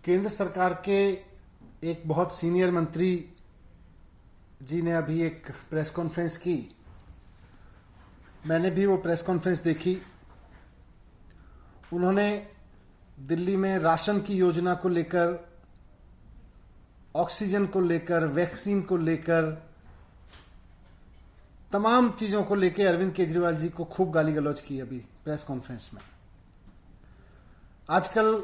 केंद्र सरकार के एक बहुत सीनियर मंत्री जी ने अभी एक प्रेस कॉन्फ्रेंस की। मैंने भी वो प्रेस कॉन्फ्रेंस देखी। उन्होंने दिल्ली में राशन की योजना को लेकर, ऑक्सीजन को लेकर, वैक्सीन को लेकर, तमाम चीजों को लेकर अरविंद केजरीवाल जी को खूब गाली गलौज की अभी प्रेस कॉन्फ्रेंस में। आजकल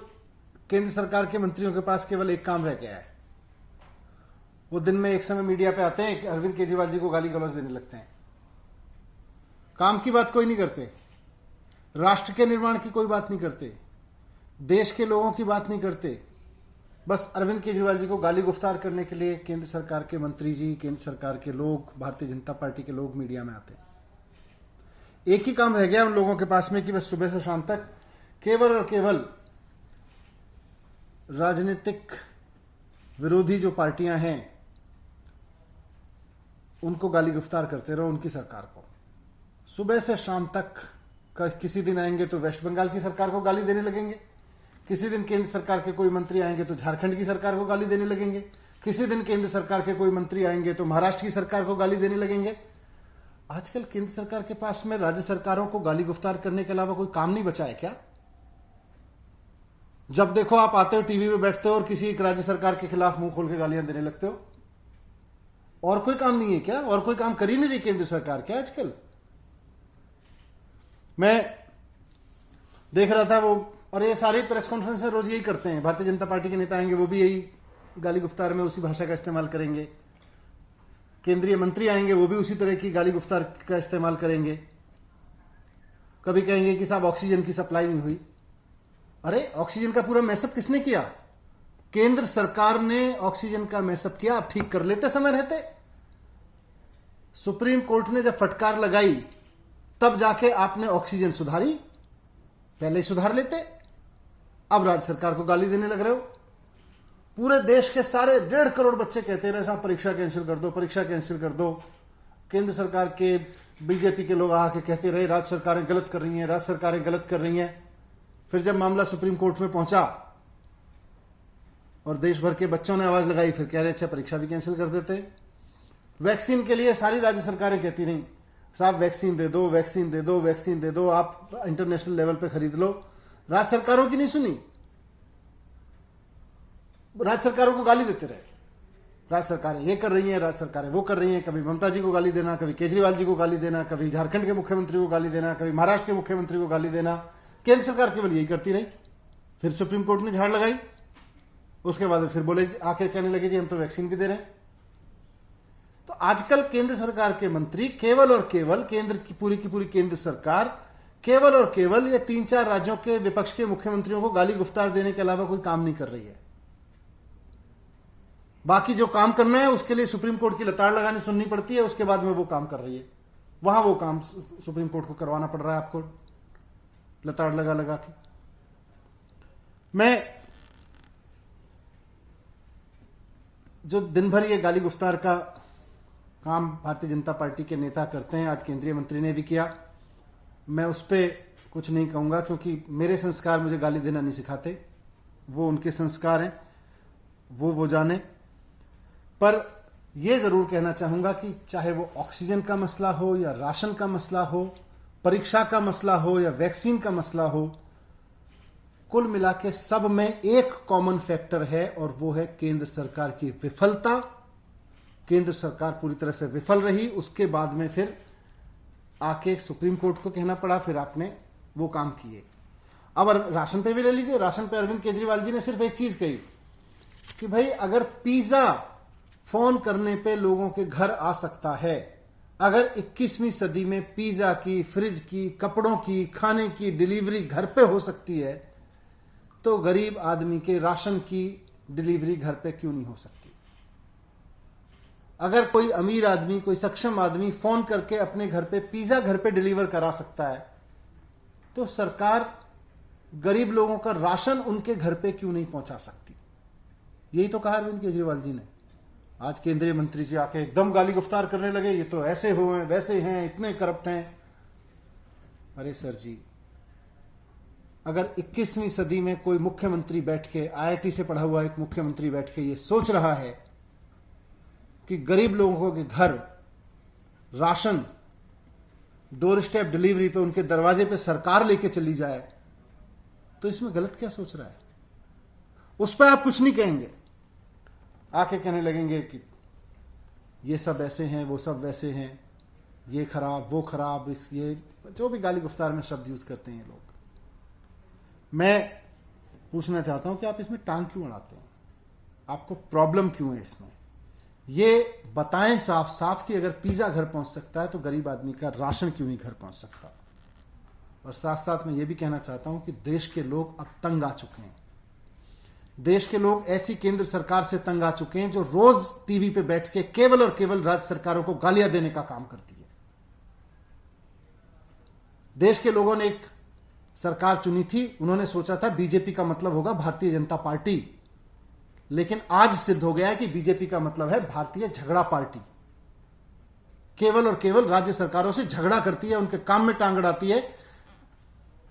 केंद्र सरकार के मंत्रियों के पास केवल एक काम रह गया है। वो दिन में एक समय मीडिया पे आते हैं, अरविंद केजरीवाल जी को गाली गलौज देने लगते हैं। काम की बात कोई नहीं करते, राष्ट्र के निर्माण की कोई बात नहीं करते, देश के लोगों की बात नहीं करते। बस अरविंद केजरीवाल जी को गाली गुफ्तार करने के लिए केंद्र सरकार के मंत्री जी, केंद्र सरकार के लोग, भारतीय जनता पार्टी के लोग मीडिया में आते हैं। एक ही काम रह गया उन लोगों के पास में कि बस सुबह से शाम तक केवल और केवल राजनीतिक विरोधी जो पार्टियां हैं उनको गाली गुफ्तार करते रहो, उनकी सरकार को। सुबह से शाम तक किसी दिन आएंगे तो वेस्ट बंगाल की सरकार को गाली देने लगेंगे, किसी दिन केंद्र सरकार के कोई मंत्री आएंगे तो झारखंड की सरकार को गाली देने लगेंगे, किसी दिन केंद्र सरकार के कोई मंत्री आएंगे तो महाराष्ट्र की सरकार को गाली देने लगेंगे। आजकल केंद्र सरकार के पास में राज्य सरकारों को गाली गुफ्तार करने के अलावा कोई काम नहीं बचा है क्या? जब देखो आप आते हो, टीवी पे बैठते हो और किसी एक राज्य सरकार के खिलाफ मुंह खोल के गालियां देने लगते हो। और कोई काम नहीं है क्या? और कोई काम कर ही नहीं रही केंद्र सरकार क्या आजकल? मैं देख रहा था वो, और ये सारी प्रेस कॉन्फ्रेंस में रोज यही करते हैं। भारतीय जनता पार्टी के नेता आएंगे, वो भी यही गाली गुफ्तार में उसी भाषा का इस्तेमाल करेंगे। केंद्रीय मंत्री आएंगे, वो भी उसी तरह की गाली गुफ्तार का इस्तेमाल करेंगे। कभी कहेंगे कि साहब ऑक्सीजन की सप्लाई नहीं हुई। अरे ऑक्सीजन का पूरा मैसअप किसने किया? केंद्र सरकार ने ऑक्सीजन का मैसअप किया। आप ठीक कर लेते समय रहते। सुप्रीम कोर्ट ने जब फटकार लगाई तब जाके आपने ऑक्सीजन सुधारी, पहले ही सुधार लेते। अब राज्य सरकार को गाली देने लग रहे हो। पूरे देश के सारे 1.5 करोड़ बच्चे कहते रहे साहब परीक्षा कैंसिल कर दो, परीक्षा कैंसिल कर दो। केंद्र सरकार के बीजेपी के लोग आके कहते रहे राज्य सरकारें गलत कर रही हैं, राज्य सरकारें गलत कर रही हैं। फिर जब मामला सुप्रीम कोर्ट में पहुंचा और देश भर के बच्चों ने आवाज लगाई, फिर कह रहे अच्छा परीक्षा भी कैंसिल कर देते। वैक्सीन के लिए सारी राज्य सरकारें कहती रहीं साहब वैक्सीन दे दो, वैक्सीन दे दो, वैक्सीन दे दो, आप इंटरनेशनल लेवल पे खरीद लो। राज्य सरकारों की नहीं सुनी, राज्य सरकारों को गाली देते रहे। राज्य सरकारें ये कर रही हैं, राज्य सरकारें वो कर रही हैं। कभी ममता जी को गाली देना, कभी केजरीवाल जी को गाली देना, कभी झारखंड के मुख्यमंत्री को गाली देना, कभी महाराष्ट्र के मुख्यमंत्री को गाली देना। केंद्र सरकार केवल यही करती रही। फिर सुप्रीम कोर्ट ने झाड़ लगाई, उसके बाद फिर बोले, आके कहने लगे जी हम तो वैक्सीन भी दे रहे हैं। तो आजकल केंद्र सरकार के मंत्री केवल और केवल, केंद्र की पूरी केंद्र सरकार केवल और केवल ये 3-4 राज्यों के विपक्ष के मुख्यमंत्रियों को गाली गुफ्तार देने के अलावा कोई काम नहीं कर रही है। बाकी जो काम करना है उसके लिए सुप्रीम कोर्ट की लताड़ लगानी सुननी पड़ती है, उसके बाद में वो काम कर रही है। वहां वो काम सुप्रीम कोर्ट को करवाना पड़ रहा है आपको लताड़ लगा लगा के। मैं जो दिन भर ये गाली गुफ्तार का काम भारतीय जनता पार्टी के नेता करते हैं, आज केंद्रीय मंत्री ने भी किया। मैं उस पर कुछ नहीं कहूंगा क्योंकि मेरे संस्कार मुझे गाली देना नहीं सिखाते। वो उनके संस्कार हैं, वो जाने। पर यह जरूर कहना चाहूंगा कि चाहे वो ऑक्सीजन का मसला हो या राशन का मसला हो, परीक्षा का मसला हो या वैक्सीन का मसला हो, कुल मिला के सब में एक कॉमन फैक्टर है और वो है केंद्र सरकार की विफलता। केंद्र सरकार पूरी तरह से विफल रही, उसके बाद में फिर आके सुप्रीम कोर्ट को कहना पड़ा, फिर आपने वो काम किए। अब राशन पे भी ले लीजिए। राशन पे अरविंद केजरीवाल जी ने सिर्फ एक चीज कही कि भाई अगर पिज्जा फोन करने पे लोगों के घर आ सकता है, अगर 21वीं सदी में पिज्जा की, फ्रिज की, कपड़ों की, खाने की डिलीवरी घर पे हो सकती है, तो गरीब आदमी के राशन की डिलीवरी घर पे क्यों नहीं हो सकती? अगर कोई अमीर आदमी, कोई सक्षम आदमी फोन करके अपने घर पे पिज्जा घर पे डिलीवर करा सकता है, तो सरकार गरीब लोगों का राशन उनके घर पे क्यों नहीं पहुंचा सकती? यही तो कहा अरविंद केजरीवाल जी ने। आज केंद्रीय मंत्री जी आके एकदम गाली गुफ्तार करने लगे, ये तो ऐसे हुए, वैसे हैं, इतने करप्ट हैं। अरे सर जी, अगर 21वीं सदी में कोई मुख्यमंत्री बैठ के, आईआईटी से पढ़ा हुआ एक मुख्यमंत्री बैठ के ये सोच रहा है कि गरीब लोगों के घर राशन डोर स्टेप डिलीवरी पे, उनके दरवाजे पे सरकार लेके चली जाए, तो इसमें गलत क्या सोच रहा है? उस पर आप कुछ नहीं कहेंगे, आके कहने लगेंगे कि ये सब ऐसे हैं, वो सब वैसे हैं, ये खराब, वो खराब, इस ये जो भी गाली गुफ्तार में शब्द यूज करते हैं लोग। मैं पूछना चाहता हूं कि आप इसमें टांग क्यों अड़ाते हैं? आपको प्रॉब्लम क्यों है इसमें? ये बताएं साफ साफ कि अगर पिज्जा घर पहुंच सकता है तो गरीब आदमी का राशन क्यों नहीं घर पहुंच सकता? और साथ साथ मैं ये भी कहना चाहता हूं कि देश के लोग अब तंग आ चुके हैं। देश के लोग ऐसी केंद्र सरकार से तंग आ चुके हैं जो रोज टीवी पे बैठ के केवल और केवल राज्य सरकारों को गालियां देने का काम करती है। देश के लोगों ने एक सरकार चुनी थी, उन्होंने सोचा था बीजेपी का मतलब होगा भारतीय जनता पार्टी, लेकिन आज सिद्ध हो गया है कि बीजेपी का मतलब है भारतीय झगड़ा पार्टी। केवल और केवल राज्य सरकारों से झगड़ा करती है, उनके काम में टांग अड़ाती है।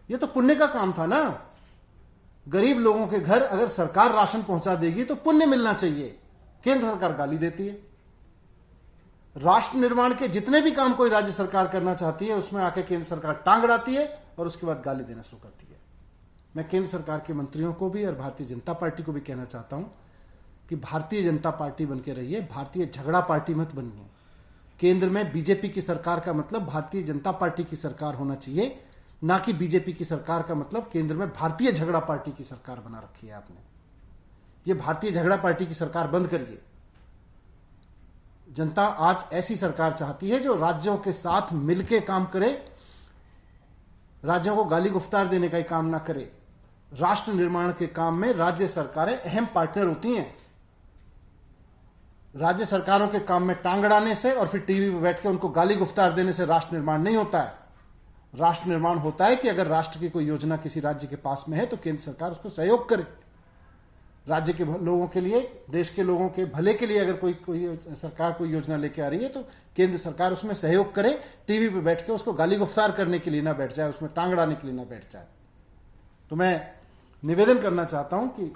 यह तो पुण्य का काम था ना। गरीब लोगों के घर अगर सरकार राशन पहुंचा देगी तो पुण्य मिलना चाहिए। केंद्र सरकार गाली देती है। राष्ट्र निर्माण के जितने भी काम कोई राज्य सरकार करना चाहती है उसमें आके केंद्र सरकार टांग अड़ाती है और उसके बाद गाली देना शुरू करती है। मैं केंद्र सरकार के मंत्रियों को भी और भारतीय जनता पार्टी को भी कहना चाहता हूं कि भारतीय जनता पार्टी बनके रहिए, भारतीय झगड़ा पार्टी मत बनिए। केंद्र में बीजेपी की सरकार का मतलब भारतीय जनता पार्टी की सरकार होना चाहिए, ना कि बीजेपी की सरकार का मतलब केंद्र में भारतीय झगड़ा पार्टी की सरकार बना रखी है आपने। ये भारतीय झगड़ा पार्टी की सरकार बंद करिए। जनता आज ऐसी सरकार चाहती है जो राज्यों के साथ मिलकर काम करे, राज्यों को गाली गुफ्तार देने का ही काम ना करे। राष्ट्र निर्माण के काम में राज्य सरकारें अहम पार्टनर होती हैं। राज्य सरकारों के काम में टांग अड़ाने से और फिर टीवी पर बैठ के उनको गाली गुफ्तार देने से राष्ट्र निर्माण नहीं होता है। राष्ट्र निर्माण होता है कि अगर राष्ट्र की कोई योजना किसी राज्य के पास में है तो केंद्र सरकार उसको सहयोग करे। राज्य के लोगों के लिए, देश के लोगों के भले के लिए अगर कोई सरकार कोई योजना लेके आ रही है तो केंद्र सरकार उसमें सहयोग करे। टीवी पे बैठ के उसको गाली गुफ्तार करने के लिए ना बैठ जाए, उसमें टांग अड़ाने के लिए ना बैठ जाए। तो मैं निवेदन करना चाहता हूं कि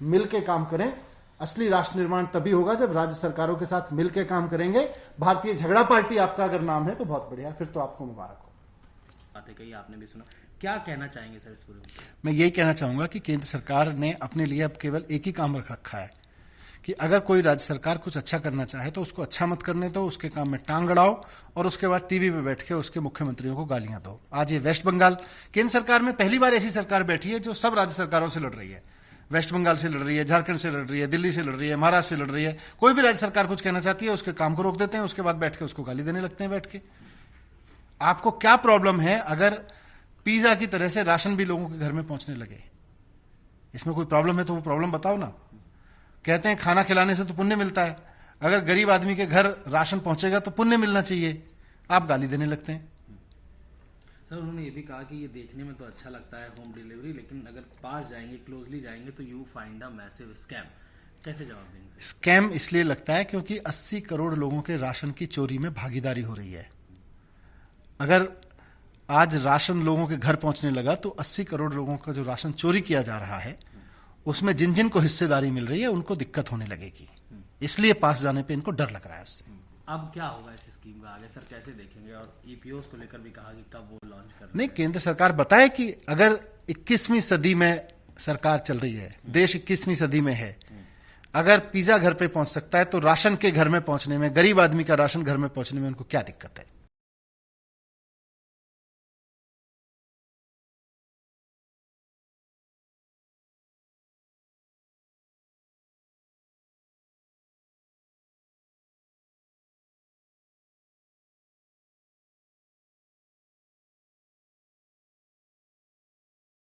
मिलके काम करें। असली राष्ट्र निर्माण तभी होगा जब राज्य सरकारों के साथ मिलकर काम करेंगे। भारतीय झगड़ा पार्टी आपका अगर नाम है तो बहुत बढ़िया, फिर तो आपको मुबारक हो। बातें कही आपने भी सुना, क्या कहना चाहेंगे सर इस पूरे में? मैं यही कहना चाहूंगा कि केंद्र सरकार ने अपने लिए अब केवल एक ही काम रख रखा है कि अगर कोई राज्य सरकार कुछ अच्छा करना चाहे तो उसको अच्छा मत करने दो, उसके काम में टांग अड़ाओ और उसके बाद टीवी पे बैठ के उसके मुख्यमंत्रियों को गालियां दो। आज ये वेस्ट बंगाल केंद्र सरकार में पहली बार ऐसी सरकार बैठी है जो सब राज्य सरकारों से लड़ रही है। वेस्ट बंगाल से लड़ रही है, झारखंड से लड़ रही है, दिल्ली से लड़ रही है, महाराष्ट्र से लड़ रही है। कोई भी राज्य सरकार कुछ कहना चाहती है उसके काम को रोक देते हैं, उसके बाद बैठ के उसको गाली देने लगते हैं बैठ के। आपको क्या प्रॉब्लम है अगर पिज्जा की तरह से राशन भी लोगों के घर में पहुंचने लगे? इसमें कोई प्रॉब्लम है तो वो प्रॉब्लम बताओ ना। कहते हैं खाना खिलाने से तो पुण्य मिलता है, अगर गरीब आदमी के घर राशन पहुंचेगा तो पुण्य मिलना चाहिए, आप गाली देने लगते हैं। सर उन्होंने ये भी कहा कि ये देखने में तो अच्छा लगता है होम डिलीवरी, लेकिन अगर पास जाएंगे, क्लोजली जाएंगे तो you find a massive scam. कैसे जवाब देंगे? स्कैम इसलिए लगता है क्योंकि 80 करोड़ लोगों के राशन की चोरी में भागीदारी हो रही है। अगर आज राशन लोगों के घर पहुंचने लगा तो 80 करोड़ लोगों का जो राशन चोरी किया जा रहा है उसमें जिन जिन को हिस्सेदारी मिल रही है उनको दिक्कत होने लगेगी। इसलिए पास जाने पे इनको डर लग रहा है उससे। अब क्या होगा इस स्कीम का आगे सर, कैसे देखेंगे? और ईपीओस को लेकर भी कहा कि कब वो लॉन्च कर नहीं, केंद्र सरकार बताए कि अगर 21वीं सदी में सरकार चल रही है, देश 21वीं सदी में है, अगर पिज्जा घर पे पहुंच सकता है तो राशन के घर में पहुंचने में, गरीब आदमी का राशन घर में पहुंचने में उनको क्या दिक्कत है?